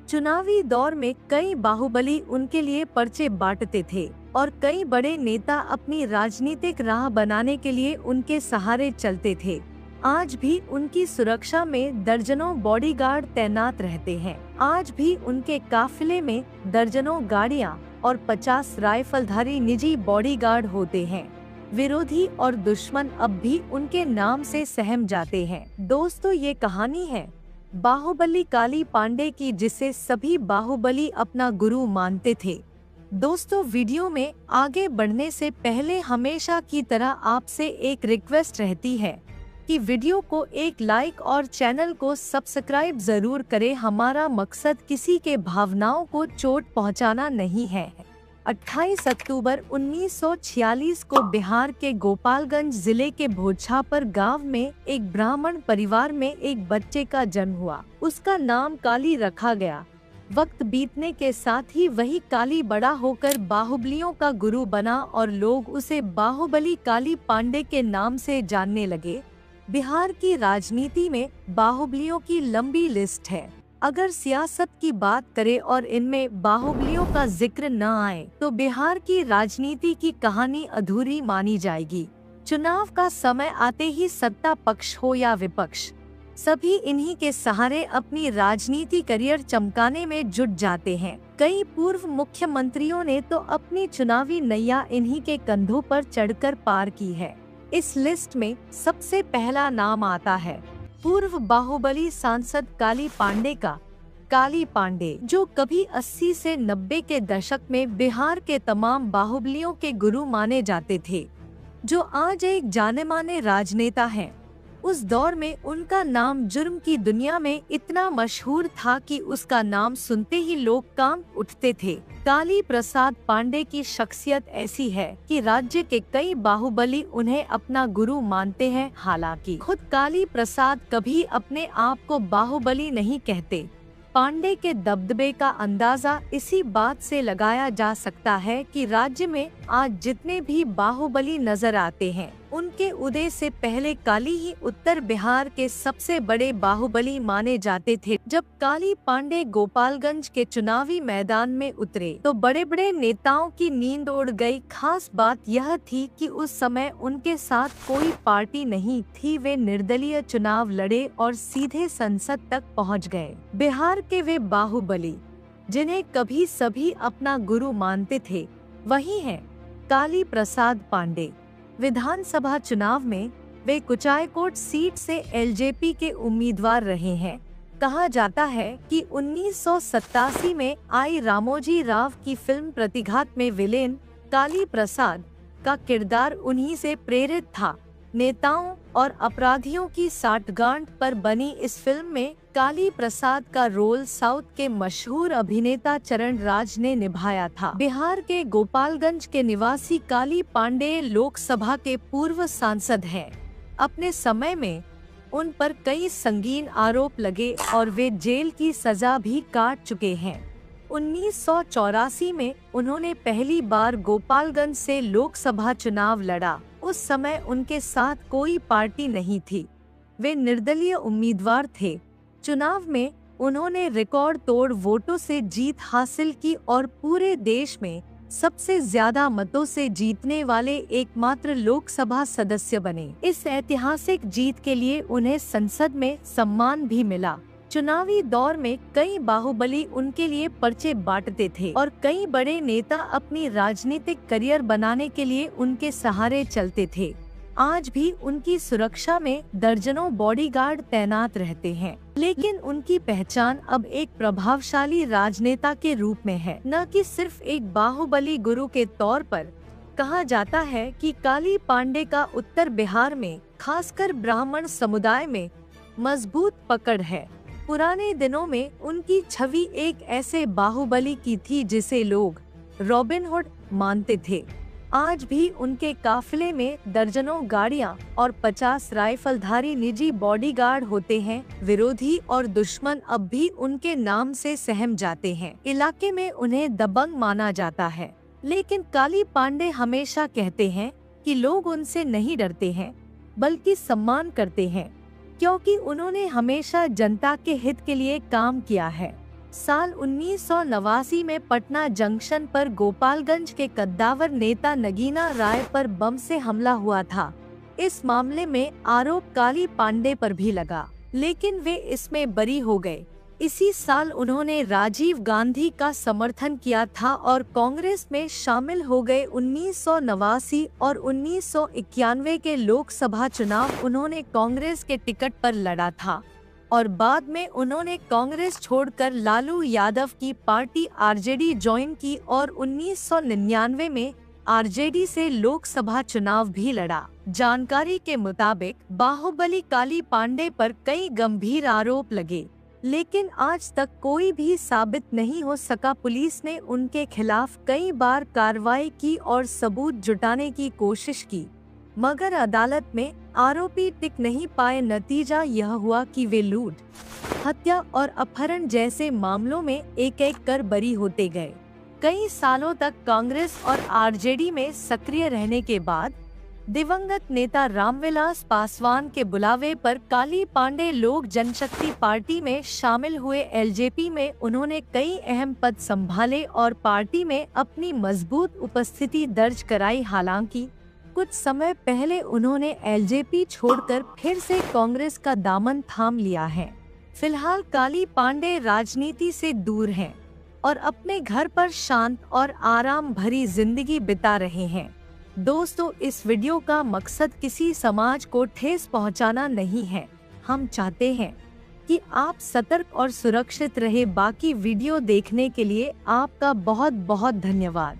चुनावी दौर में कई बाहुबली उनके लिए पर्चे बांटते थे और कई बड़े नेता अपनी राजनीतिक राह बनाने के लिए उनके सहारे चलते थे। आज भी उनकी सुरक्षा में दर्जनों बॉडीगार्ड तैनात रहते हैं। आज भी उनके काफिले में दर्जनों गाड़ियां और 50 राइफलधारी निजी बॉडीगार्ड होते हैं। विरोधी और दुश्मन अब भी उनके नाम से सहम जाते हैं। दोस्तों, ये कहानी है बाहुबली काली पांडे की, जिसे सभी बाहुबली अपना गुरु मानते थे। दोस्तों, वीडियो में आगे बढ़ने से पहले हमेशा की तरह आपसे एक रिक्वेस्ट रहती है कि वीडियो को एक लाइक और चैनल को सब्सक्राइब जरूर करें। हमारा मकसद किसी के भावनाओं को चोट पहुंचाना नहीं है। 28 अक्टूबर 1946 को बिहार के गोपालगंज जिले के भोछापर गांव में एक ब्राह्मण परिवार में एक बच्चे का जन्म हुआ। उसका नाम काली रखा गया। वक्त बीतने के साथ ही वही काली बड़ा होकर बाहुबलियों का गुरु बना और लोग उसे बाहुबली काली पांडे के नाम से जानने लगे। बिहार की राजनीति में बाहुबलियों की लंबी लिस्ट है। अगर सियासत की बात करें और इनमें बाहुबलियों का जिक्र न आए तो बिहार की राजनीति की कहानी अधूरी मानी जाएगी। चुनाव का समय आते ही सत्ता पक्ष हो या विपक्ष, सभी इन्हीं के सहारे अपनी राजनीति करियर चमकाने में जुट जाते हैं। कई पूर्व मुख्यमंत्रियों ने तो अपनी चुनावी नैया इन्हीं के कंधों पर चढ़कर पार की है। इस लिस्ट में सबसे पहला नाम आता है पूर्व बाहुबली सांसद काली पांडे का। काली पांडे, जो कभी 80 से 90 के दशक में बिहार के तमाम बाहुबलियों के गुरु माने जाते थे, जो आज एक जाने माने राजनेता हैं। उस दौर में उनका नाम जुर्म की दुनिया में इतना मशहूर था कि उसका नाम सुनते ही लोग कांप उठते थे। काली प्रसाद पांडे की शख्सियत ऐसी है कि राज्य के कई बाहुबली उन्हें अपना गुरु मानते हैं। हालांकि खुद काली प्रसाद कभी अपने आप को बाहुबली नहीं कहते। पांडे के दबदबे का अंदाजा इसी बात से लगाया जा सकता है कि राज्य में आज जितने भी बाहुबली नजर आते हैं, उनके उदय से पहले काली ही उत्तर बिहार के सबसे बड़े बाहुबली माने जाते थे। जब काली पांडे गोपालगंज के चुनावी मैदान में उतरे तो बड़े बड़े नेताओं की नींद उड़ गई। खास बात यह थी कि उस समय उनके साथ कोई पार्टी नहीं थी। वे निर्दलीय चुनाव लड़े और सीधे संसद तक पहुंच गए। बिहार के वे बाहुबली जिन्हें कभी सभी अपना गुरु मानते थे, वही हैं काली प्रसाद पांडे। विधानसभा चुनाव में वे कुचायकोट सीट से एलजेपी के उम्मीदवार रहे हैं। कहा जाता है कि 1987 में आई रामोजी राव की फिल्म प्रतिघात में विलेन काली प्रसाद का किरदार उन्हीं से प्रेरित था। नेताओं और अपराधियों की साठगांठ पर बनी इस फिल्म में काली प्रसाद का रोल साउथ के मशहूर अभिनेता चरण राज ने निभाया था। बिहार के गोपालगंज के निवासी काली पांडे लोकसभा के पूर्व सांसद हैं। अपने समय में उन पर कई संगीन आरोप लगे और वे जेल की सजा भी काट चुके हैं। 1984 में उन्होंने पहली बार गोपालगंज से लोकसभा चुनाव लड़ा। उस समय उनके साथ कोई पार्टी नहीं थी। वे निर्दलीय उम्मीदवार थे। चुनाव में उन्होंने रिकॉर्ड तोड़ वोटों से जीत हासिल की और पूरे देश में सबसे ज्यादा मतों से जीतने वाले एकमात्र लोकसभा सदस्य बने। इस ऐतिहासिक जीत के लिए उन्हें संसद में सम्मान भी मिला। चुनावी दौर में कई बाहुबली उनके लिए पर्चे बांटते थे और कई बड़े नेता अपनी राजनीतिक करियर बनाने के लिए उनके सहारे चलते थे। आज भी उनकी सुरक्षा में दर्जनों बॉडीगार्ड तैनात रहते हैं, लेकिन उनकी पहचान अब एक प्रभावशाली राजनेता के रूप में है, न कि सिर्फ एक बाहुबली गुरु के तौर पर। कहा जाता है कि काली पांडे का उत्तर बिहार में, खासकर ब्राह्मण समुदाय में मजबूत पकड़ है। पुराने दिनों में उनकी छवि एक ऐसे बाहुबली की थी जिसे लोग रॉबिन हुड मानते थे। आज भी उनके काफिले में दर्जनों गाड़ियां और 50 राइफलधारी निजी बॉडीगार्ड होते हैं। विरोधी और दुश्मन अब भी उनके नाम से सहम जाते हैं। इलाके में उन्हें दबंग माना जाता है, लेकिन काली पांडे हमेशा कहते हैं कि लोग उनसे नहीं डरते हैं, बल्कि सम्मान करते हैं, क्योंकि उन्होंने हमेशा जनता के हित के लिए काम किया है। साल 1989 में पटना जंक्शन पर गोपालगंज के कद्दावर नेता नगीना राय पर बम से हमला हुआ था। इस मामले में आरोप काली पांडे पर भी लगा, लेकिन वे इसमें बरी हो गए। इसी साल उन्होंने राजीव गांधी का समर्थन किया था और कांग्रेस में शामिल हो गए। 1989 और 1991 के लोकसभा चुनाव उन्होंने कांग्रेस के टिकट पर लड़ा था और बाद में उन्होंने कांग्रेस छोड़कर लालू यादव की पार्टी आरजेडी ज्वाइन की और 1999 में आरजेडी से लोकसभा चुनाव भी लड़ा। जानकारी के मुताबिक बाहुबली काली पांडे पर कई गंभीर आरोप लगे, लेकिन आज तक कोई भी साबित नहीं हो सका। पुलिस ने उनके खिलाफ कई बार कार्रवाई की और सबूत जुटाने की कोशिश की, मगर अदालत में आरोपी टिक नहीं पाए। नतीजा यह हुआ कि वे लूट, हत्या और अपहरण जैसे मामलों में एक एक कर बरी होते गए। कई सालों तक कांग्रेस और आरजेडी में सक्रिय रहने के बाद दिवंगत नेता रामविलास पासवान के बुलावे पर काली पांडे लोक जनशक्ति पार्टी में शामिल हुए। एलजेपी में उन्होंने कई अहम पद संभाले और पार्टी में अपनी मजबूत उपस्थिति दर्ज कराई। हालांकि कुछ समय पहले उन्होंने एलजेपी छोड़कर फिर से कांग्रेस का दामन थाम लिया है। फिलहाल काली पांडे राजनीति से दूर हैं और अपने घर पर शांत और आराम भरी जिंदगी बिता रहे हैं। दोस्तों, इस वीडियो का मकसद किसी समाज को ठेस पहुंचाना नहीं है। हम चाहते हैं कि आप सतर्क और सुरक्षित रहे। बाकी वीडियो देखने के लिए आपका बहुत बहुत धन्यवाद।